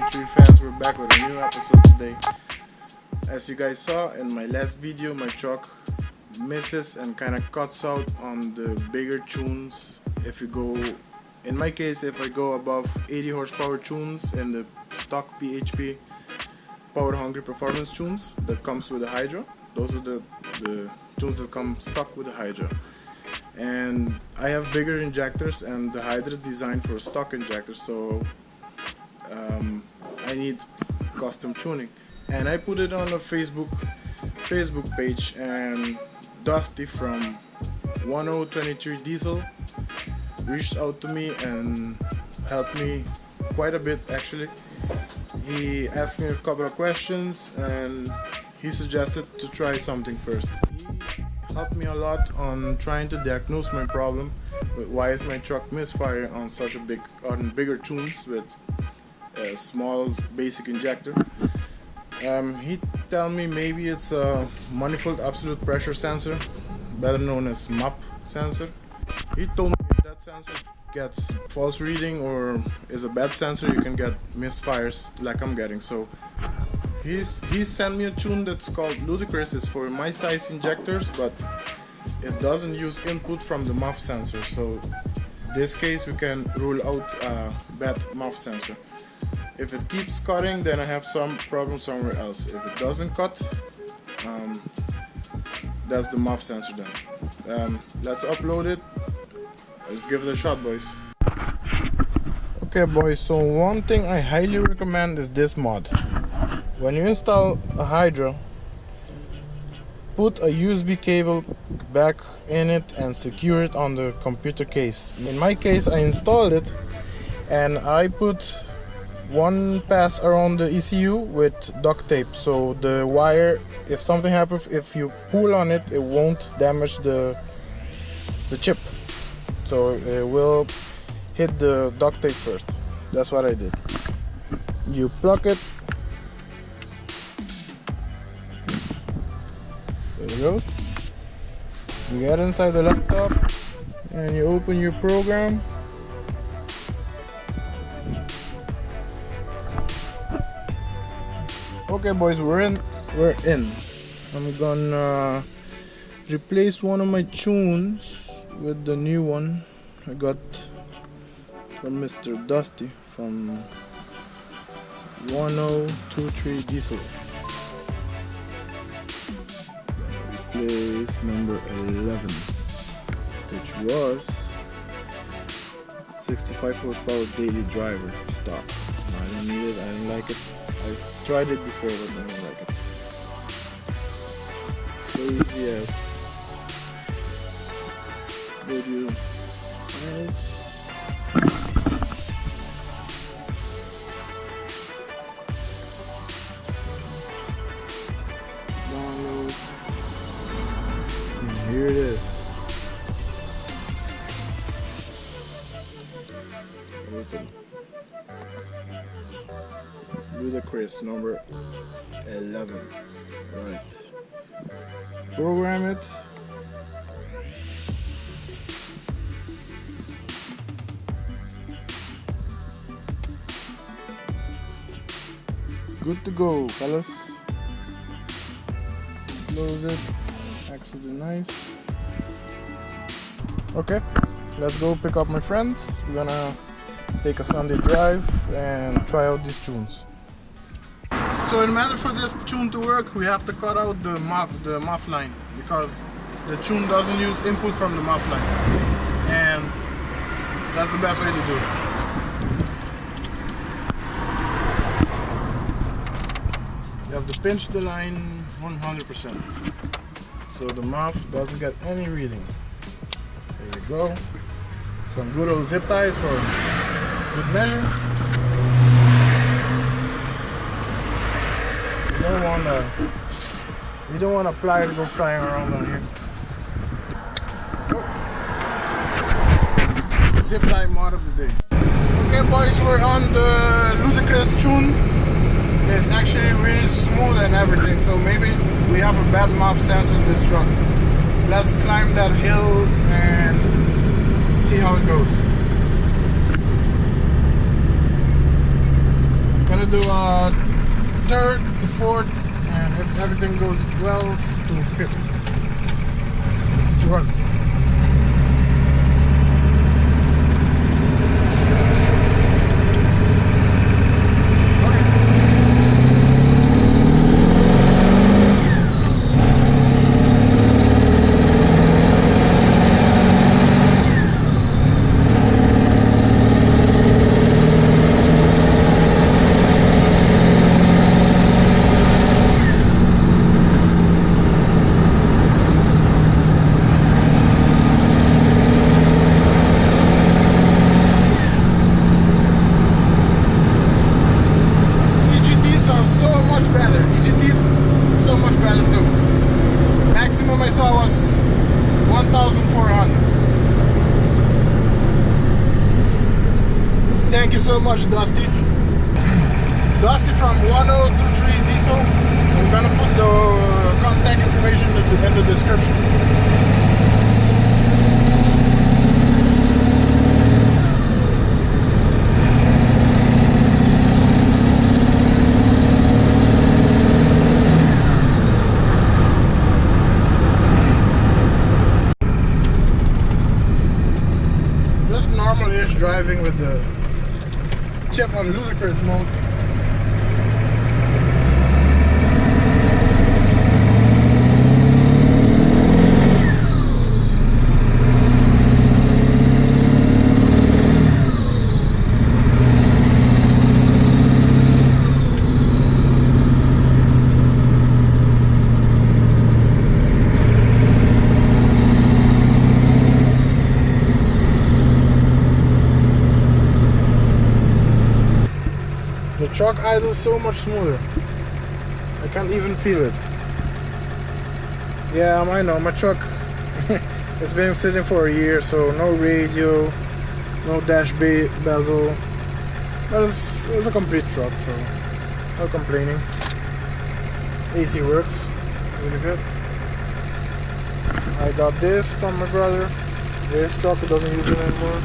1023 fans, we're back with a new episode today. As you guys saw in my last video, my truck misses and kind of cuts out on the bigger tunes. If you go, in my case, if I go above 80 horsepower tunes in the stock PHP power hungry performance tunes that comes with the Hydra, those are the tunes that come stock with the Hydra. And I have bigger injectors, and the Hydra is designed for a stock injector, so I need custom tuning. And I put it on a Facebook page, and Dusty from 1023DIESEL reached out to me and helped me quite a bit actually. He asked me a couple of questions and he suggested to try something first. He helped me a lot on trying to diagnose my problem with why is my truck misfire on such a bigger tunes with a small basic injector. He told me maybe it's a manifold absolute pressure sensor, better known as MAP sensor. He told me if that sensor gets false reading or is a bad sensor, you can get misfires like I'm getting. So he sent me a tune that's called Ludacris. It's for my size injectors, but it doesn't use input from the MAF sensor. So in this case we can rule out a bad MAF sensor. If it keeps cutting, then I have some problem somewhere else. If it doesn't cut, that's the MAF sensor then. Let's upload it. Let's give it a shot, boys. Okay boys, so one thing I highly recommend is this mod. When you install a Hydra, put a USB cable back in it and secure it on the computer case. In my case, I installed it and I put one pass around the ECU with duct tape, so the wire, if something happens, if you pull on it, it won't damage the chip. So it will hit the duct tape first. That's what I did. You plug it. There you go. You get inside the laptop and you open your program. Okay boys, we're in. I'm gonna replace one of my tunes with the new one I got from Mr. Dusty from 1023DIESEL. Replace number 11, which was 65 horsepower daily driver stock. I don't need it, I don't like it. I've tried it before, but I don't like it. So easy as go to files, download, and here it is. Open. Ludacris number 11. Right. Program it. Good to go, fellas. Close it. Exit the nice. Okay, let's go pick up my friends. We're gonna take a Sunday drive and try out these tunes. So in order for this tune to work, we have to cut out the MAF line, because the tune doesn't use input from the MAF line, and that's the best way to do it. You have to pinch the line 100%, so the MAF doesn't get any reading. There you go. Some good old zip ties for good measure. You don't want a plier to go flying around on here. Oh. Zip tie mod of the day. Okay boys, we're on the Ludacris tune. It's actually really smooth and everything, so maybe we have a bad MAF sensor in this truck. Let's climb that hill and see how it goes. I'm gonna do third to fourth, and if everything goes well, to fifth. To run. I saw was 1,400. Thank you so much, Dusty. Dusty from 1023DIESEL. I'm gonna put the contact information in the description. Normal-ish driving with the chip on Ludacris mode. The truck idles so much smoother. I can't even feel it. Yeah, I know, my truck has been sitting for a year, so no radio, no dash bezel. But it's a complete truck, so no complaining. AC works really good. I got this from my brother. This truck doesn't use it anymore.